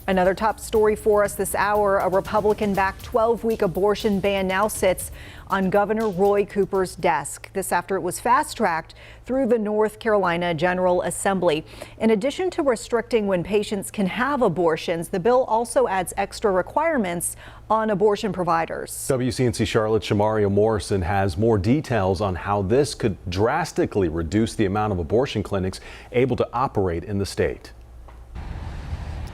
Another top story for us this hour, a Republican-backed 12-week abortion ban now sits on Governor Roy Cooper's desk. This after it was fast-tracked through the North Carolina General Assembly. In addition to restricting when patients can have abortions, the bill also adds extra requirements on abortion providers. WCNC Charlotte Shamaria Morrison has more details on how this could drastically reduce the amount of abortion clinics able to operate in the state.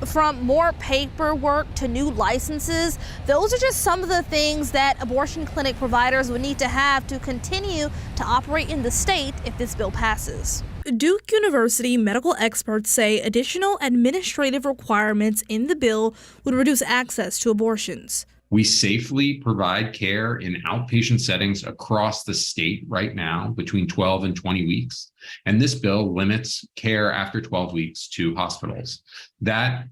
From more paperwork to new licenses, those are just some of the things that abortion clinic providers would need to have to continue to operate in the state if this bill passes. Duke University medical experts say additional administrative requirements in the bill would reduce access to abortions. We safely provide care in outpatient settings across the state right now between 12 and 20 weeks. And this bill limits care after 12 weeks to hospitals. That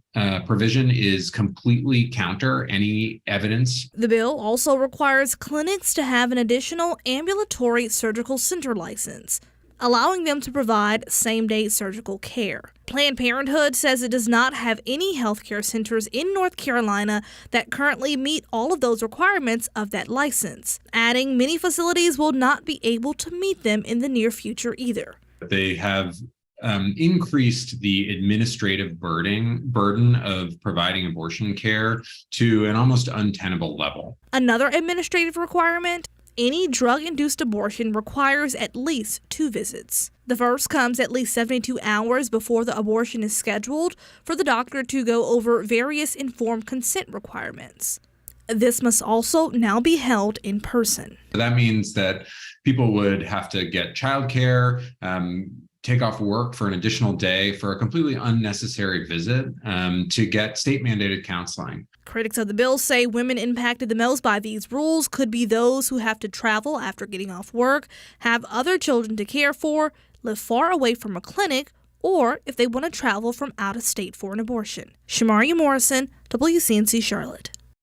provision is completely counter any evidence. The bill also requires clinics to have an additional ambulatory surgical center license, allowing them to provide same-day surgical care. Planned Parenthood says it does not have any healthcare centers in North Carolina that currently meet all of those requirements of that license, adding many facilities will not be able to meet them in the near future either. They have increased the administrative burden of providing abortion care to an almost untenable level. Another administrative requirement: any drug-induced abortion requires at least 2 visits. The first comes at least 72 hours before the abortion is scheduled for the doctor to go over various informed consent requirements. This must also now be held in person. That means that people would have to get childcare, take off work for an additional day for a completely unnecessary visit to get state-mandated counseling. Critics of the bill say women impacted the most by these rules could be those who have to travel after getting off work, have other children to care for, live far away from a clinic, or if they want to travel from out of state for an abortion. Shamaria Morrison, WCNC Charlotte.